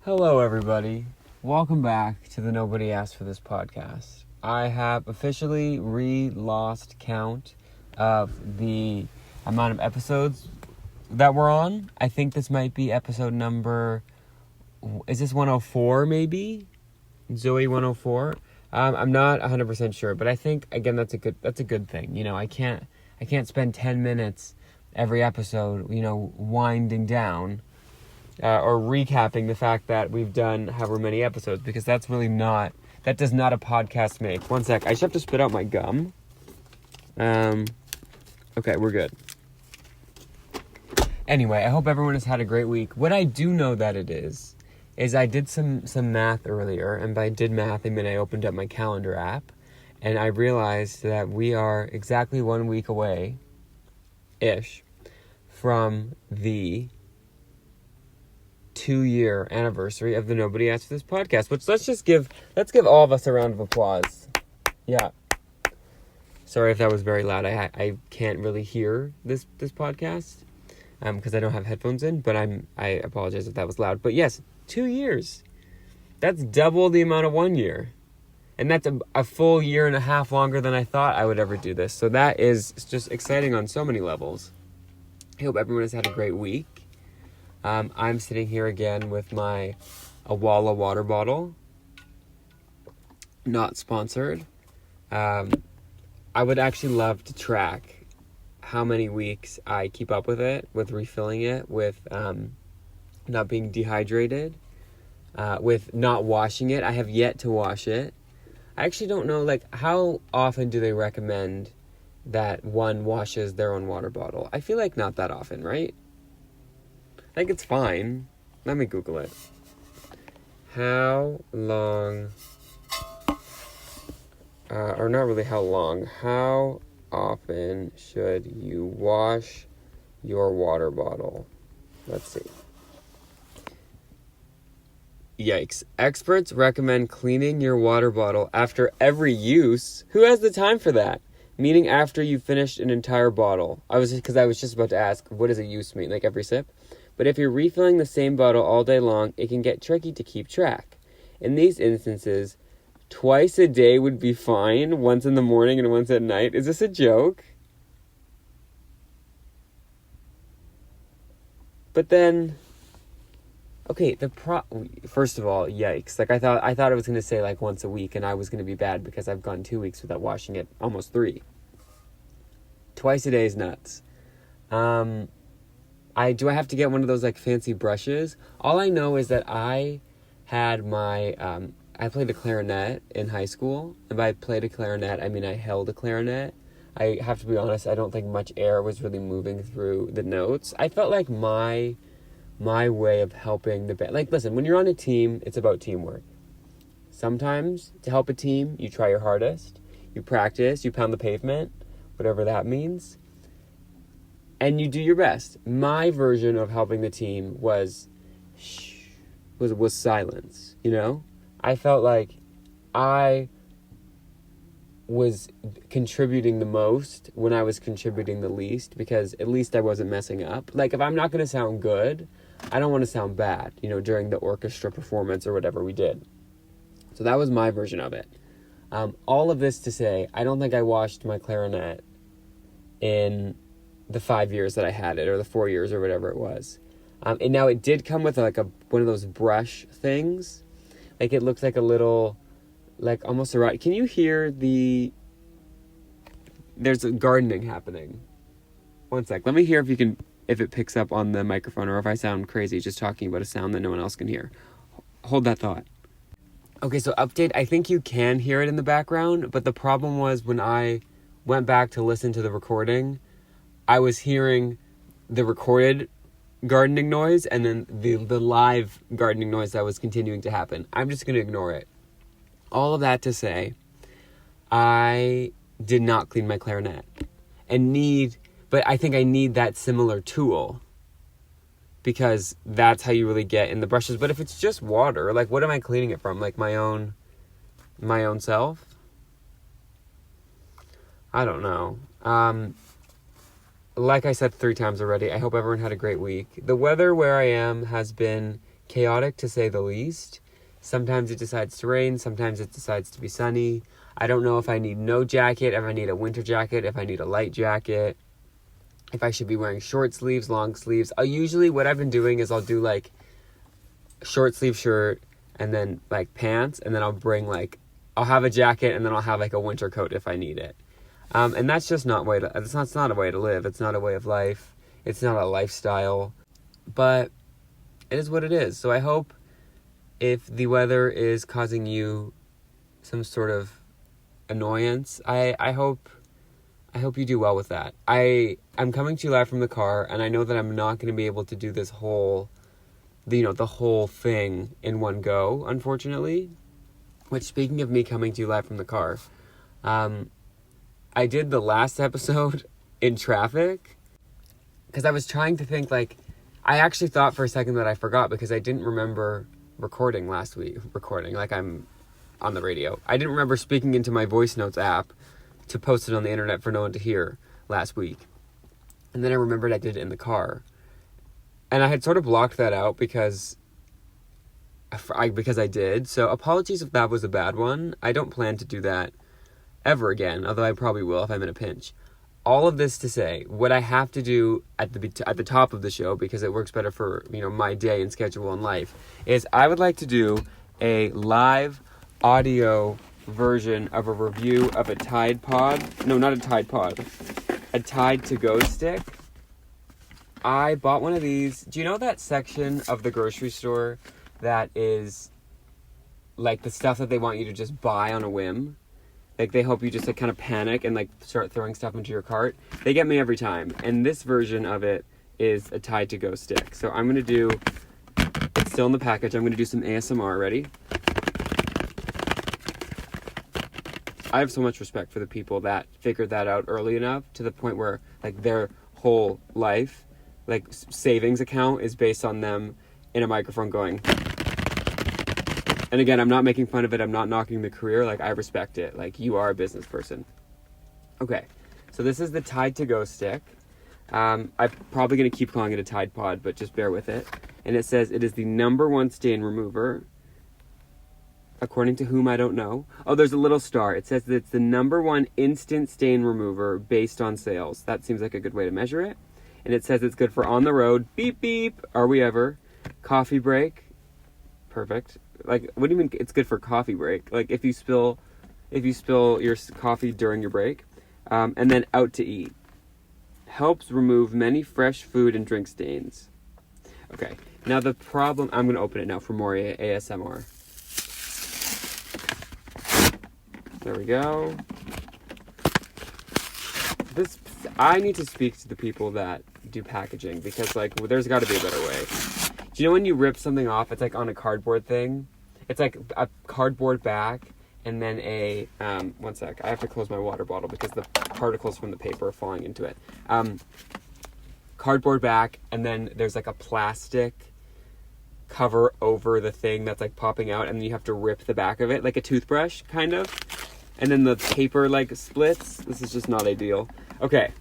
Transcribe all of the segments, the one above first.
Hello, everybody. Welcome back to the Nobody Asked for This podcast. I have officially lost count of the amount of episodes that we're on. I think this might be episode number... Is this 104, maybe? Zoe 104? I'm not 100% sure, but I think, again, that's a good thing. You know, I can't spend 10 minutes every episode, winding down or recapping the fact that we've done however many episodes, because that does not a podcast make. One sec, I just have to spit out my gum. Okay, we're good. Anyway, I hope everyone has had a great week. What I do know that it is I did some math earlier, and by did math, I mean I opened up my calendar app, and I realized that we are exactly 1 week away-ish from the 2-year anniversary of the Nobody Asked for This podcast, which let's give all of us a round of applause. Yeah. Sorry if that was very loud. I can't really hear this podcast because I don't have headphones in, but I apologize if that was loud. But yes, 2 years. That's double the amount of 1 year. And that's a full year and a half longer than I thought I would ever do this. So that is just exciting on so many levels. I hope everyone has had a great week. I'm sitting here again with my Awala water bottle. Not sponsored. I would actually love to track how many weeks I keep up with it, with refilling it, with not being dehydrated, with not washing it. I have yet to wash it. I actually don't know, how often do they recommend that one washes their own water bottle? I feel like not that often, right? I think it's fine. Let me Google it. How long, or not really how long, how often should you wash your water bottle? Let's see. Yikes. Experts recommend cleaning your water bottle after every use. Who has the time for that? Meaning after you've finished an entire bottle. Because I was just about to ask, what does a use mean? Like every sip? But if you're refilling the same bottle all day long, it can get tricky to keep track. In these instances, twice a day would be fine, once in the morning and once at night. Is this a joke? But then, okay, first of all, yikes. I thought it was going to say once a week, and I was going to be bad because I've gone 2 weeks without washing it, almost 3. Twice a day is nuts. Do I have to get one of those fancy brushes? All I know is that I had my, I played the clarinet in high school. And by played a clarinet, I mean I held a clarinet. I have to be honest, I don't think much air was really moving through the notes. I felt like my way of helping the band, listen, when you're on a team, it's about teamwork. Sometimes to help a team, you try your hardest, you practice, you pound the pavement, whatever that means. And you do your best. My version of helping the team was silence, I felt like I was contributing the most when I was contributing the least, because at least I wasn't messing up. If I'm not going to sound good, I don't want to sound bad, during the orchestra performance or whatever we did. So that was my version of it. All of this to say, I don't think I washed my clarinet in the 5 years that I had it, or the 4 years, or whatever it was. And now it did come with one of those brush things. It looks like a little, almost a rod. Can you hear there's gardening happening. One sec. Let me hear if it picks up on the microphone, or if I sound crazy just talking about a sound that no one else can hear. Hold that thought. Okay, so update. I think you can hear it in the background, but the problem was when I went back to listen to the recording, I was hearing the recorded gardening noise and then the live gardening noise that was continuing to happen. I'm just going to ignore it. All of that to say, I did not clean my clarinet but I think I need that similar tool, because that's how you really get in the brushes. But if it's just water, what am I cleaning it from? My own self? I don't know. Like I said 3 times already, I hope everyone had a great week. The weather where I am has been chaotic to say the least. Sometimes it decides to rain, sometimes it decides to be sunny. I don't know if I need no jacket, if I need a winter jacket, if I need a light jacket, if I should be wearing short sleeves, long sleeves. Usually what I've been doing is I'll do like short sleeve shirt and then like pants, and then I'll bring like, I'll have a jacket and then I'll have like a winter coat if I need it. And that's just not it's not a way to live. It's not a way of life. It's not a lifestyle, but it is what it is. So I hope if the weather is causing you some sort of annoyance, I hope you do well with that. I'm coming to you live from the car, and I know that I'm not going to be able to do this whole, the whole thing in one go, unfortunately. Which, speaking of me coming to you live from the car, I did the last episode in traffic, because I was trying to think, like, I actually thought for a second that I forgot, because I didn't remember recording last week, like I'm on the radio. I didn't remember speaking into my voice notes app to post it on the internet for no one to hear last week. And then I remembered I did it in the car. And I had sort of blocked that out because I did. So apologies if that was a bad one. I don't plan to do that ever again, although I probably will if I'm in a pinch. All of this to say, what I have to do at the top of the show, because it works better for, my day and schedule and life, is I would like to do a live audio version of a review of a Tide Pod. No, not a Tide Pod. A Tide to Go stick. I bought one of these. Do you know that section of the grocery store that is like the stuff that they want you to just buy on a whim? Like, they hope you just, like, kind of panic and, like, start throwing stuff into your cart. They get me every time. And this version of it is a Tide to Go stick. So I'm going to do, it's still in the package, I'm going to do some ASMR. Ready? I have so much respect for the people that figured that out early enough to the point where, like, their whole life, like, savings account is based on them in a microphone going. And again, I'm not making fun of it. I'm not knocking the career. Like, I respect it. Like, you are a business person. Okay. So this is the Tide to Go stick. I'm probably going to keep calling it a Tide Pod, but just bear with it. And it says it is the #1 stain remover. According to whom, I don't know. Oh, there's a little star. It says that it's the #1 instant stain remover based on sales. That seems like a good way to measure it. And it says it's good for on the road. Beep, beep. Are we ever? Coffee break. Perfect. Like, what do you mean it's good for coffee break? Like, if you spill your coffee during your break. And then out to eat. Helps remove many fresh food and drink stains. Okay. Now the problem, I'm going to open it now for more ASMR. There we go. I need to speak to the people that do packaging, because, like, there's got to be a better way. Do you know when you rip something off, it's like on a cardboard thing? It's like a cardboard back and then a, one sec, I have to close my water bottle because the particles from the paper are falling into it. Cardboard back, and then there's like a plastic cover over the thing that's like popping out, and then you have to rip the back of it, like a toothbrush, kind of. And then the paper like splits. This is just not ideal. Okay.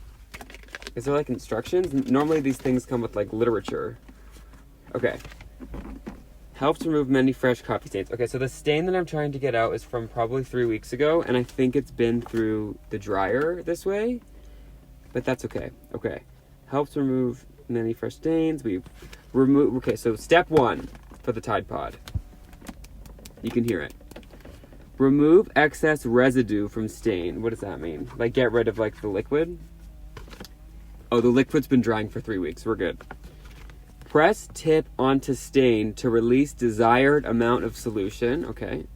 Is there like instructions? Normally these things come with like literature. Okay. Helps remove many fresh coffee stains. Okay, so the stain that I'm trying to get out is from probably 3 weeks ago, and I think it's been through the dryer this way. But that's okay. Okay. Helps remove many fresh stains. Okay, so step 1 for the Tide Pod. You can hear it. Remove excess residue from stain. What does that mean? Like, get rid of, like, the liquid? Oh, the liquid's been drying for 3 weeks. We're good. Press tip onto stain to release desired amount of solution. Okay.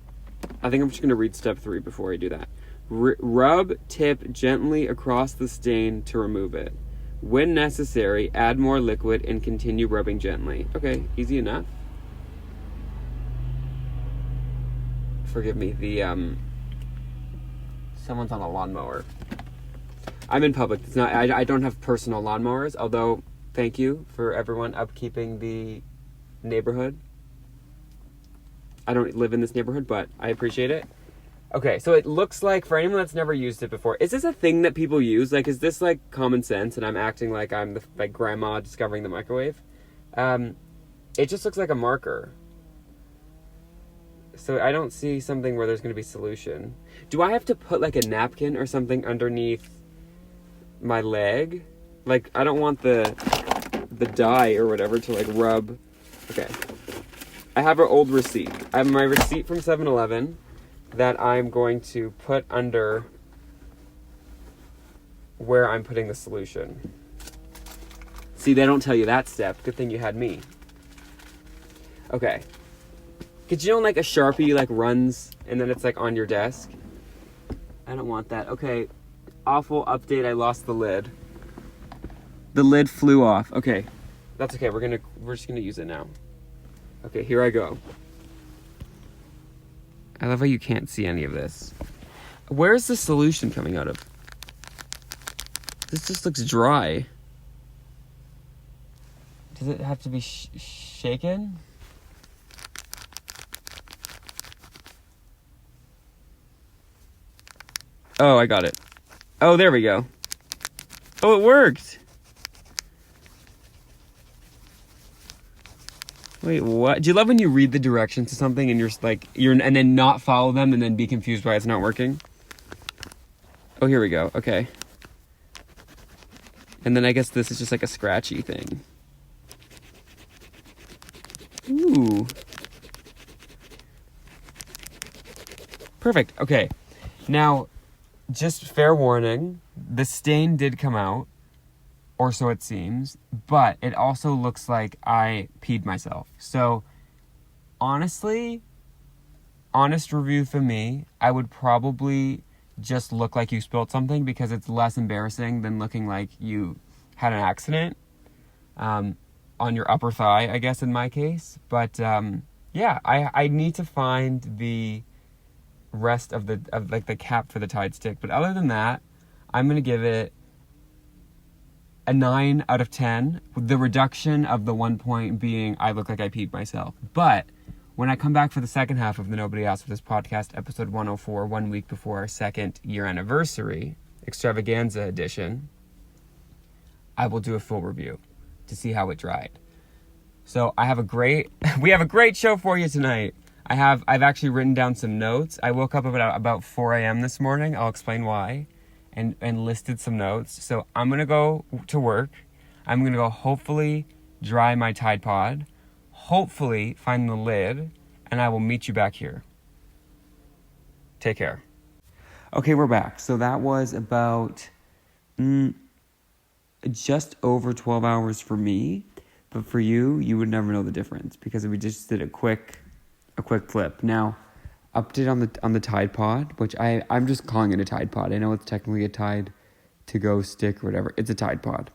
I think I'm just going to read step 3 before I do that. Rub tip gently across the stain to remove it. When necessary, add more liquid and continue rubbing gently. Okay, easy enough. Forgive me, someone's on a lawnmower. I'm in public. It's not. I don't have personal lawnmowers, although thank you for everyone upkeeping the neighborhood. I don't live in this neighborhood, but I appreciate it. Okay, so it looks like, for anyone that's never used it before, is this a thing that people use? Like, is this like common sense and I'm acting like I'm like grandma discovering the microwave? It just looks like a marker. So I don't see something where there's going to be solution. Do I have to put like a napkin or something underneath my leg? Like, I don't want the dye or whatever to like rub. Okay. I have an old receipt. I have my receipt from 7-Eleven that I'm going to put under where I'm putting the solution. See, they don't tell you that step. Good thing you had me. Okay. Cause you know, like a Sharpie like runs and then it's like on your desk. I don't want that. Okay. Awful update. I lost the lid. The lid flew off. Okay. That's okay. We're just gonna use it now. Okay, here I go. I love how you can't see any of this. Where's the solution coming out of? This just looks dry. Does it have to be shaken? Oh, I got it. Oh, there we go. Oh, it worked. Wait, what? Do you love when you read the directions to something and and then not follow them and then be confused why it's not working? Oh, here we go. Okay. And then I guess this is just like a scratchy thing. Ooh. Perfect. Okay. Now, just fair warning, the stain did come out, or so it seems, but it also looks like I peed myself. So, honest review for me, I would probably just look like you spilled something because it's less embarrassing than looking like you had an accident on your upper thigh, I guess, in my case. But, yeah, I need to find the rest of the cap for the Tide stick. But other than that, I'm going to give it a 9 out of 10, with the reduction of the 1 point being I look like I peed myself. But when I come back for the second half of the Nobody Asked for This podcast, episode 104, 1 week before our second year anniversary, extravaganza edition, I will do a full review to see how it dried. So we have a great show for you tonight. I've actually written down some notes. I woke up about 4 a.m. this morning. I'll explain why. And listed some notes. So I'm going to go to work. I'm going to go hopefully dry my Tide Pod. Hopefully find the lid. And I will meet you back here. Take care. Okay, we're back. So that was about just over 12 hours for me. But for you, you would never know the difference. Because we just did a quick flip. Now, update on the Tide Pod, which I'm just calling it a Tide Pod. I know it's technically a Tide to go stick or whatever. It's a Tide Pod.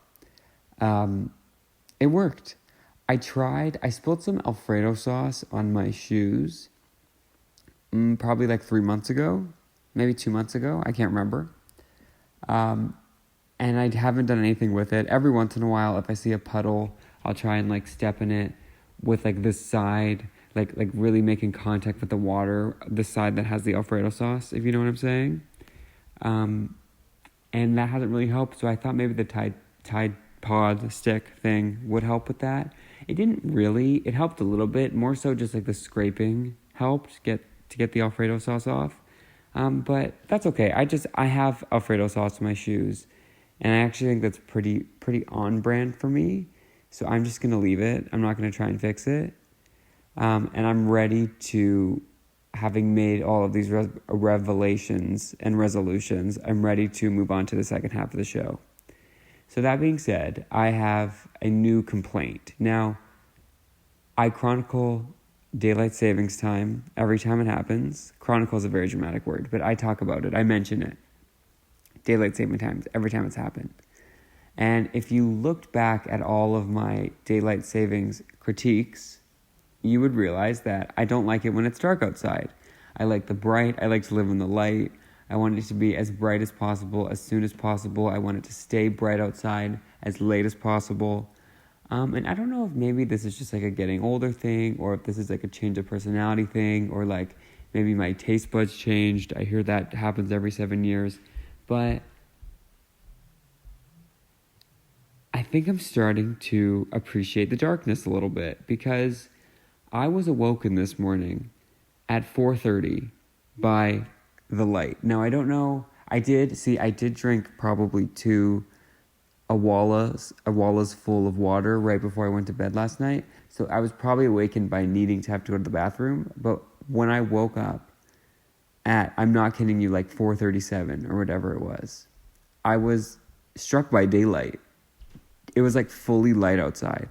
It worked. I spilled some Alfredo sauce on my shoes probably like 3 months ago, maybe 2 months ago. I can't remember. And I haven't done anything with it. Every once in a while, if I see a puddle, I'll try and like step in it with like this side, like really making contact with the water, the side that has the Alfredo sauce, if you know what I'm saying. And that hasn't really helped, so I thought maybe the Tide Pod stick thing would help with that. It didn't really. It helped a little bit, more so just like the scraping helped get the Alfredo sauce off. But that's okay. I have Alfredo sauce in my shoes, and I actually think that's pretty on brand for me. So I'm just gonna leave it. I'm not gonna try and fix it. And I'm ready to, having made all of these revelations and resolutions, I'm ready to move on to the second half of the show. So that being said, I have a new complaint. Now, I chronicle daylight savings time every time it happens. Chronicle is a very dramatic word, but I talk about it. I mention it. Daylight saving times every time it's happened. And if you looked back at all of my daylight savings critiques, you would realize that I don't like it when it's dark outside. I like the bright. I like to live in the light. I want it to be as bright as possible, as soon as possible. I want it to stay bright outside as late as possible. And I don't know if maybe this is just like a getting older thing, or if this is like a change of personality thing, or like maybe my taste buds changed. I hear that happens every 7 years. But I think I'm starting to appreciate the darkness a little bit, because I was awoken this morning at 4:30 by the light. Now, I don't know. I did drink probably a Walla's full of water right before I went to bed last night. So I was probably awakened by needing to have to go to the bathroom. But when I woke up I'm not kidding you, like 4:37 or whatever it was, I was struck by daylight. It was like fully light outside.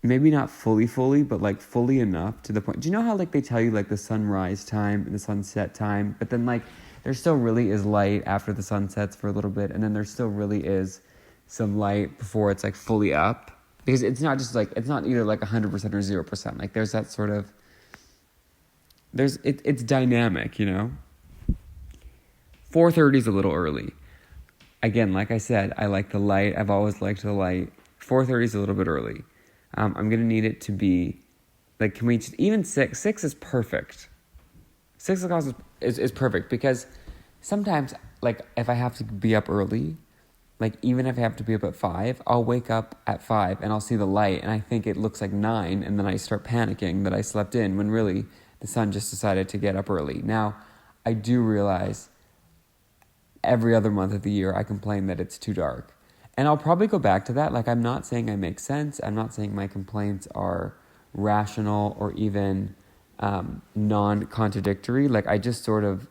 Maybe not fully, but like fully enough to the point. Do you know how like they tell you like the sunrise time and the sunset time, but then like there still really is light after the sun sets for a little bit, and then there still really is some light before it's like fully up, because it's not just like, it's not either like 100% or 0%. Like there's that sort of, it's dynamic, you know. 4:30 is a little early. Again, like I said, I like the light. I've always liked the light. 4:30 is a little bit early. I'm going to need it to be, like, can we just, even 6? 6 is perfect. 6 o'clock is perfect, because sometimes, like, if I have to be up early, like, even if I have to be up at 5, I'll wake up at 5 and I'll see the light and I think it looks like 9, and then I start panicking that I slept in when really the sun just decided to get up early. Now, I do realize every other month of the year I complain that it's too dark. And I'll probably go back to that. Like, I'm not saying I make sense. I'm not saying my complaints are rational or even non-contradictory. Like, I just sort of,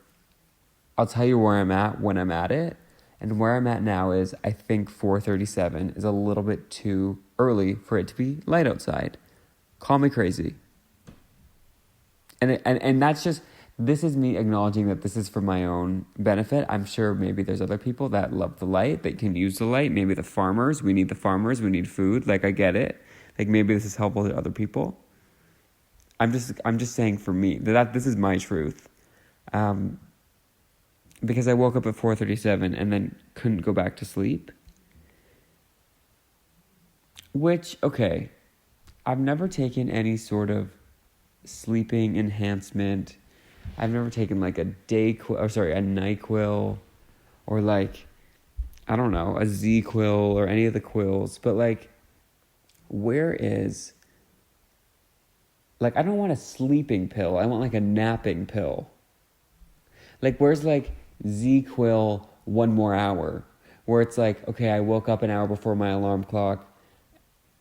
I'll tell you where I'm at when I'm at it. And where I'm at now is, I think 4:37 is a little bit too early for it to be light outside. Call me crazy. And that's just, this is me acknowledging that this is for my own benefit. I'm sure maybe there's other people that love the light, that can use the light. Maybe the farmers, we need we need food. Like, I get it. Like, maybe this is helpful to other people. I'm just saying for me, that this is my truth. Because I woke up at 4:37 and then couldn't go back to sleep. Which, okay, I've never taken any sort of sleeping enhancement. I've never taken like a NyQuil, or like, I don't know, a Z-Quil or any of the quills. But like, where is, like, I don't want a sleeping pill. I want like a napping pill. Like, where's like Z-Quil 1 more hour, where it's like, okay, I woke up an hour before my alarm clock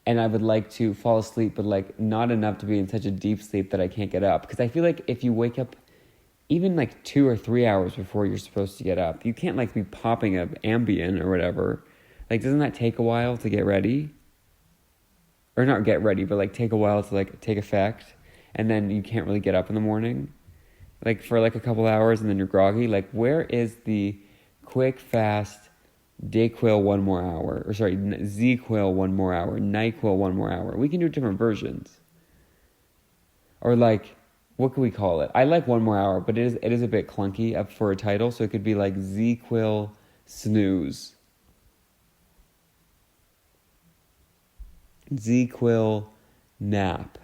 and I would like to fall asleep, but like not enough to be in such a deep sleep that I can't get up. Because I feel like if you wake up even like 2 or 3 hours before you're supposed to get up, you can't like be popping an Ambien or whatever. Like, doesn't that take a while to get ready? Or not get ready, but like take a while to like take effect, and then you can't really get up in the morning, like for like a couple hours, and then you're groggy. Like, where is the quick, fast DayQuil 1 more hour, or sorry, Z-Quil 1 more hour, NyQuil 1 more hour? We can do different versions. Or like, what can we call it? I like 1 more hour, but it is a bit clunky up for a title, so it could be like Z-Quil Snooze, Z-Quil Nap.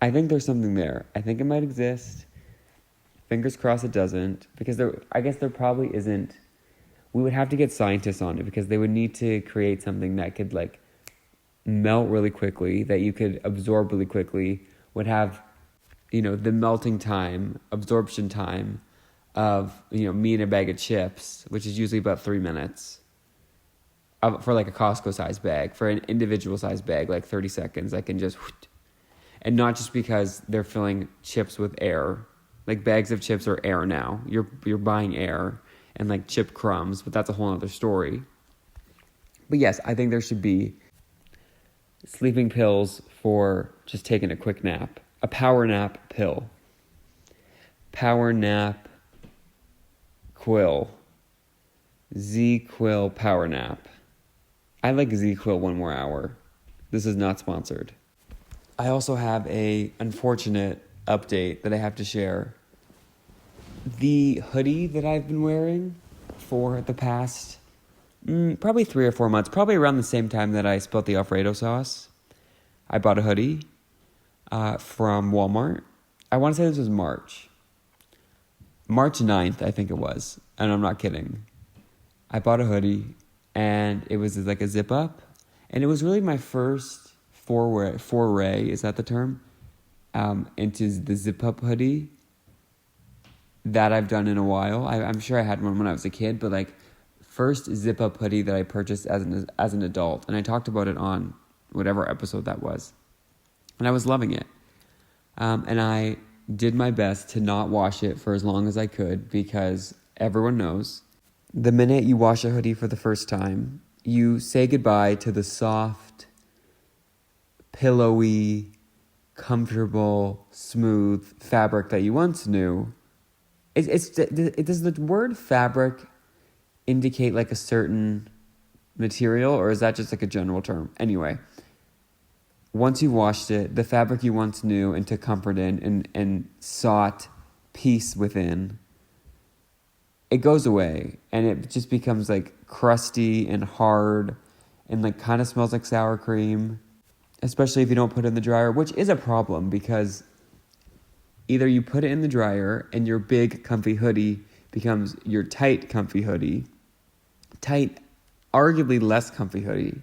I think there's something there. I think it might exist. Fingers crossed it doesn't, because I guess there probably isn't. We would have to get scientists on it, because they would need to create something that could like melt really quickly, that you could absorb really quickly, would have, you know, the melting time, absorption time of, you know, me and a bag of chips, which is usually about 3 minutes. For like a Costco size bag. For an individual size bag, like 30 seconds, I can just, and not just because they're filling chips with air. Like, bags of chips are air now. You're buying air and like chip crumbs, but that's a whole other story. But yes, I think there should be sleeping pills for just taking a quick nap. A power nap pill. Power nap quill. Z-Quil power nap. I like Z-Quil 1 more hour. This is not sponsored. I also have a unfortunate update that I have to share. The hoodie that I've been wearing for the past probably 3 or 4 months, probably around the same time that I spilled the Alfredo sauce, I bought a hoodie from Walmart. I want to say this was March 9th, I think it was, and I'm not kidding. I bought a hoodie. and it was like a zip up, and it was really my first foray, is that the term, into the zip up hoodie that I've done in a while. I'm sure I had one when I was a kid, but like first zip up hoodie that I purchased as an adult, and I talked about it on whatever episode that was, and I was loving it, and I did my best to not wash it for as long as I could, because everyone knows the minute you wash a hoodie for the first time, you say goodbye to the soft, pillowy, comfortable, smooth fabric that you once knew. Does the word fabric indicate like a certain material, or is that just like a general term? Anyway, once you washed it, the fabric you once knew and took comfort in and sought peace within, it goes away, and it just becomes like crusty and hard and like kind of smells like sour cream, especially if you don't put it in the dryer, which is a problem, because either you put it in the dryer and your big comfy hoodie becomes your tight comfy hoodie, tight, arguably less comfy hoodie,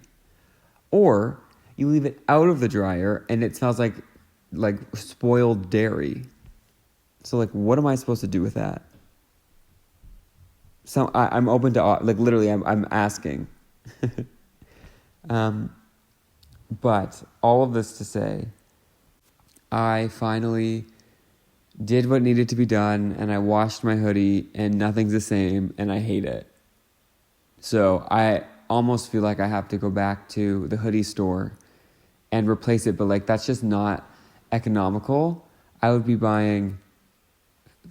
or you leave it out of the dryer and it smells like spoiled dairy. So like, what am I supposed to do with that? So I'm open to, like, literally I'm asking. But all of this to say, I finally did what needed to be done, and I washed my hoodie, and nothing's the same, and I hate it. So I almost feel like I have to go back to the hoodie store and replace it, but like that's just not economical. I would be buying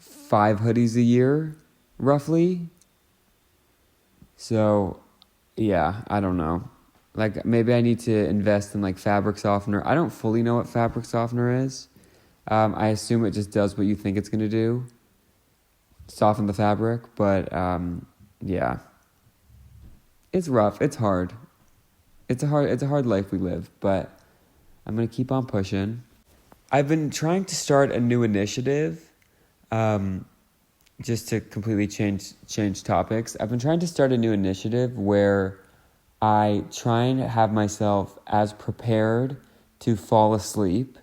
5 hoodies a year, roughly. So, yeah, I don't know. Like, maybe I need to invest in, like, fabric softener. I don't fully know what fabric softener is. I assume it just does what you think it's going to do. Soften the fabric. But, yeah. It's rough. It's hard. It's a hard life we live. But I'm going to keep on pushing. I've been trying to start a new initiative. Just to completely change topics, I've been trying to start a new initiative where I try and have myself as prepared to fall asleep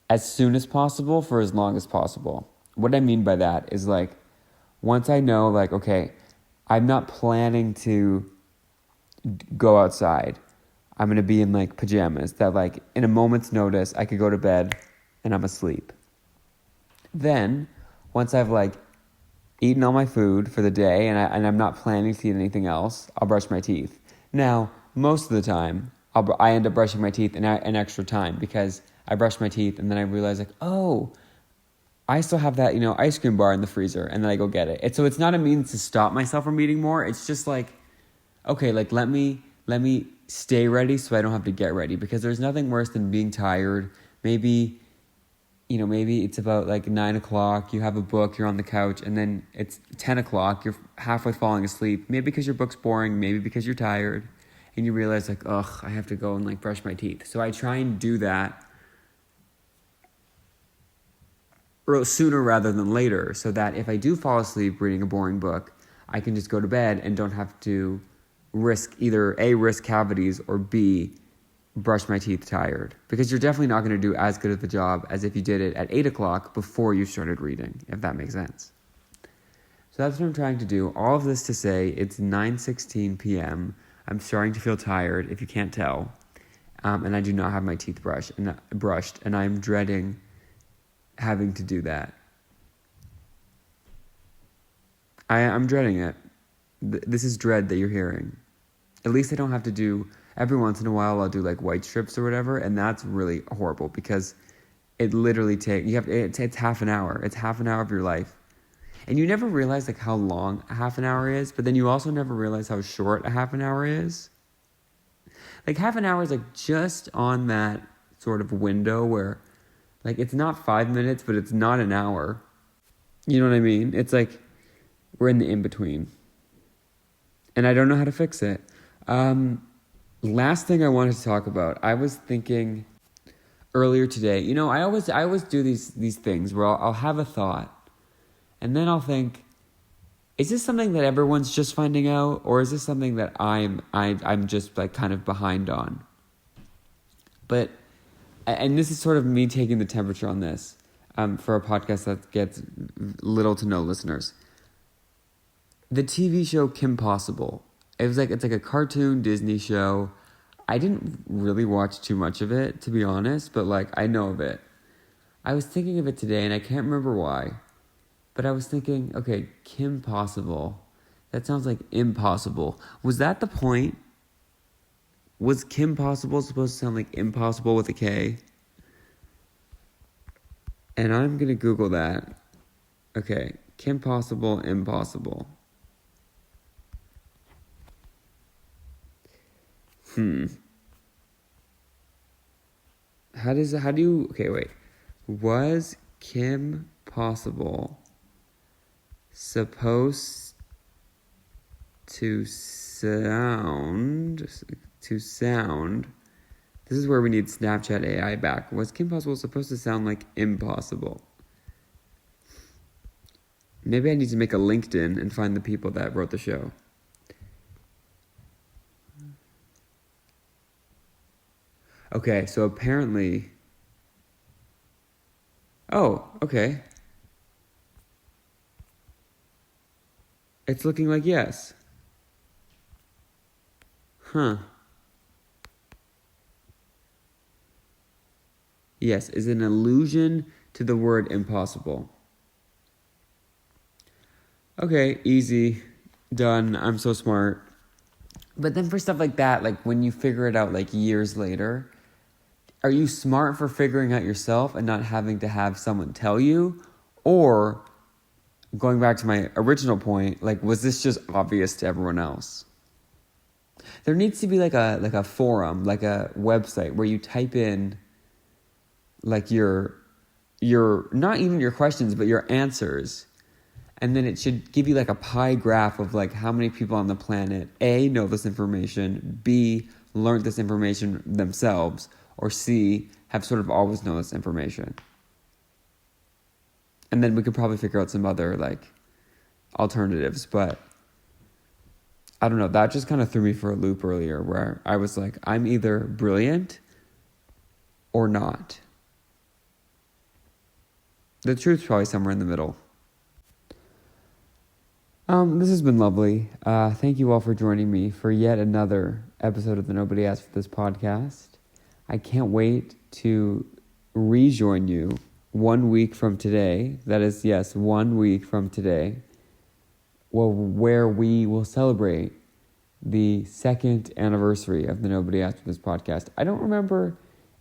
as soon as possible for as long as possible. What I mean by that is, like, once I know, like, okay, I'm not planning to go outside. I'm going to be in, like, pajamas that, like, in a moment's notice, I could go to bed and I'm asleep. Then, once I've, like, eaten all my food for the day and I'm not planning to eat anything else, I'll brush my teeth. Now, most of the time, I end up brushing my teeth in extra time, because I brush my teeth and then I realize, like, oh, I still have that, ice cream bar in the freezer, and then I go get it. So it's not a means to stop myself from eating more. It's just like, okay, like, let me stay ready so I don't have to get ready, because there's nothing worse than being tired. Maybe it's about like 9 o'clock, you have a book, you're on the couch, and then it's 10 o'clock, you're halfway falling asleep, maybe because your book's boring, maybe because you're tired, and you realize, like, ugh, I have to go and, like, brush my teeth. So I try and do that sooner rather than later, so that if I do fall asleep reading a boring book, I can just go to bed and don't have to risk either A, risk cavities, or B, brush my teeth tired, because you're definitely not going to do as good of the job as if you did it at 8 o'clock before you started reading, if that makes sense. So that's what I'm trying to do. All of this to say, it's 9:16 p.m. I'm starting to feel tired, if you can't tell, and I do not have my teeth brushed, and I'm dreading having to do that. I'm dreading it. This is dread that you're hearing. At least I don't have to do. Every once in a while, I'll do, like, white strips or whatever, and that's really horrible, because it literally it's half an hour. It's half an hour of your life. And you never realize, like, how long a half an hour is, but then you also never realize how short a half an hour is. Like, half an hour is, like, just on that sort of window where, like, it's not 5 minutes, but it's not an hour. You know what I mean? It's like we're in the in-between. And I don't know how to fix it. Last thing I wanted to talk about, I was thinking earlier today, I always do these things where I'll have a thought, and then I'll think, Is this something that everyone's just finding out, or is this something that I'm just like kind of behind on? But, and this is sort of me taking the temperature on this, for a podcast that gets little to no listeners. The TV show Kim Possible. It's like a cartoon Disney show. I didn't really watch too much of it, to be honest, but like I know of it. I was thinking of it today, and I can't remember why. But I was thinking, okay, Kim Possible. That sounds like impossible. Was that the point? Was Kim Possible supposed to sound like impossible with a K? And I'm going to Google that. Okay, Kim Possible, impossible. Okay, wait. Was Kim Possible supposed to sound, this is where we need Snapchat AI back. Was Kim Possible supposed to sound like impossible? Maybe I need to make a LinkedIn and find the people that wrote the show. Okay, so apparently... Oh, okay. It's looking like yes. Huh. Yes, is an allusion to the word impossible. Okay, easy. Done. I'm so smart. But then for stuff like that, like when you figure it out like years later, are you smart for figuring out yourself and not having to have someone tell you? Or, going back to my original point, like was this just obvious to everyone else? There needs to be like a forum, like a website where you type in like your not even your questions, but your answers. And then it should give you like a pie graph of like how many people on the planet, A, know this information, B, learned this information themselves, or C, have sort of always known this information. And then we could probably figure out some other like alternatives, but I don't know. That just kind of threw me for a loop earlier where I was like, I'm either brilliant or not. The truth's probably somewhere in the middle. This has been lovely. Thank you all for joining me for yet another episode of the Nobody Asked for This podcast. I can't wait to rejoin you 1 week from today. That is, yes, 1 week from today. Well, where we will celebrate the second anniversary of the Nobody Asked for This podcast. I don't remember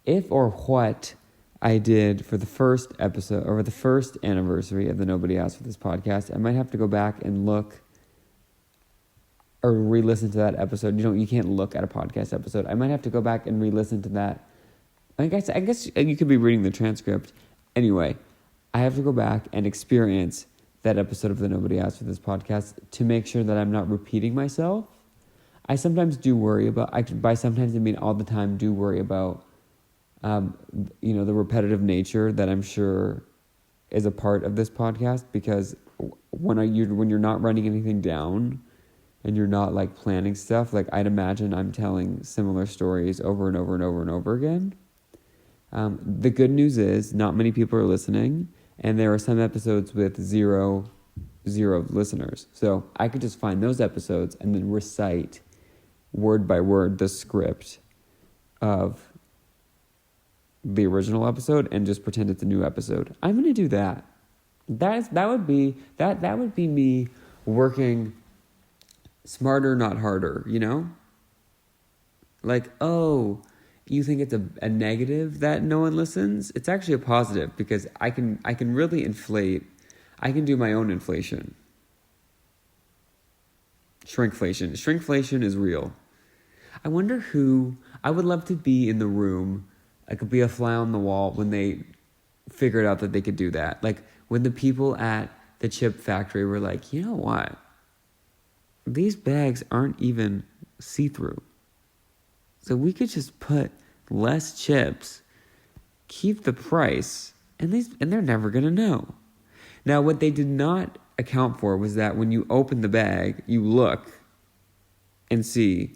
if or what I did for the first episode or the first anniversary of the Nobody Asked for This podcast. I might have to go back and look or re-listen to that episode. You can't look at a podcast episode. I might have to go back and re-listen to that. I guess you could be reading the transcript. Anyway, I have to go back and experience that episode of the Nobody Asked for This podcast to make sure that I'm not repeating myself. I sometimes do worry about, by sometimes I mean all the time, do worry about the repetitive nature that I'm sure is a part of this podcast, because when you're not writing anything down and you're not like planning stuff, like I'd imagine I'm telling similar stories over and over and over and over again. The good news is not many people are listening, and there are some episodes with zero listeners. So I could just find those episodes and then recite word by word the script of the original episode and just pretend it's a new episode. I'm going to do that. That would be me working smarter, not harder, you know? Like, oh, you think it's a negative that no one listens? It's actually a positive, because I can really inflate. I can do my own inflation. Shrinkflation. Shrinkflation is real. I wonder who, I would love to be in the room. I could be a fly on the wall when they figured out that they could do that. Like when the people at the chip factory were like, you know what? These bags aren't even see-through. So we could just put less chips, keep the price, and they're never going to know. Now, what they did not account for was that when you open the bag, you look and see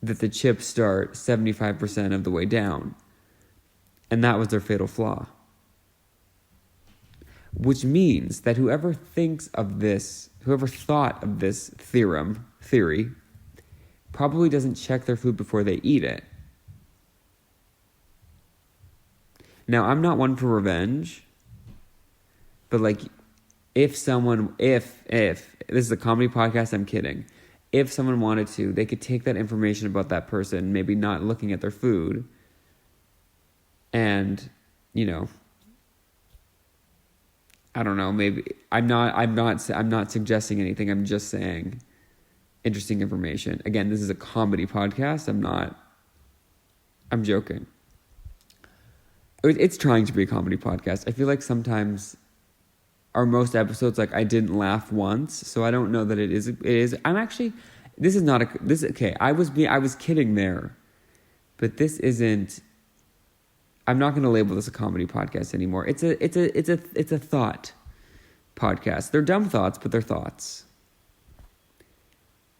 that the chips start 75% of the way down. And that was their fatal flaw. Which means that whoever thought of this theory, probably doesn't check their food before they eat it. Now, I'm not one for revenge, but like, if this is a comedy podcast, I'm kidding. If someone wanted to, they could take that information about that person, maybe not looking at their food, and, I don't know, maybe I'm not suggesting anything. I'm just saying interesting information. Again, this is a comedy podcast. I'm joking. It's trying to be a comedy podcast. I feel like sometimes most episodes, like, I didn't laugh once, so I don't know that it is. Okay. I was kidding there, but this isn't. I'm not going to label this a comedy podcast anymore. It's a thought podcast. They're dumb thoughts, but they're thoughts.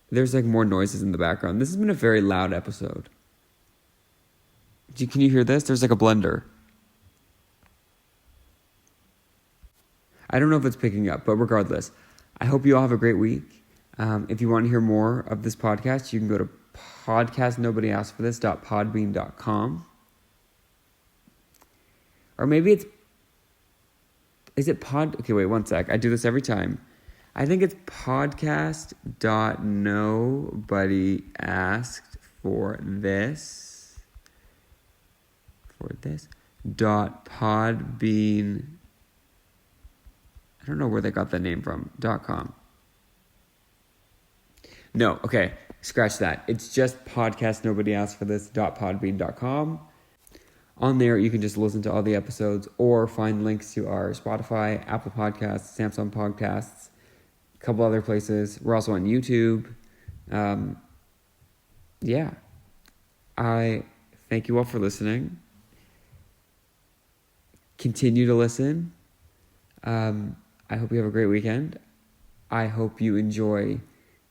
There's like more noises in the background. This has been a very loud episode. Can you hear this? There's like a blender. I don't know if it's picking up, but regardless, I hope you all have a great week. If you want to hear more of this podcast, you can go to podcastnobodyaskforthis.podbean.com. Or maybe is it okay, wait, one sec. I do this every time. I think it's podcast.nobodyaskforthis.podbean. I don't know where they got that name from. .com. No, okay, scratch that. It's just podcastnobodyaskforthis.podbean.com. On there, you can just listen to all the episodes or find links to our Spotify, Apple Podcasts, Samsung Podcasts, a couple other places. We're also on YouTube. Yeah. I thank you all for listening. Continue to listen. I hope you have a great weekend. I hope you enjoy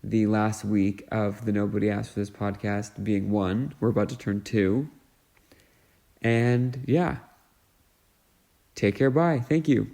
the last week of the Nobody Asked for This podcast being 1. We're about to turn 2. And yeah, take care. Bye. Thank you.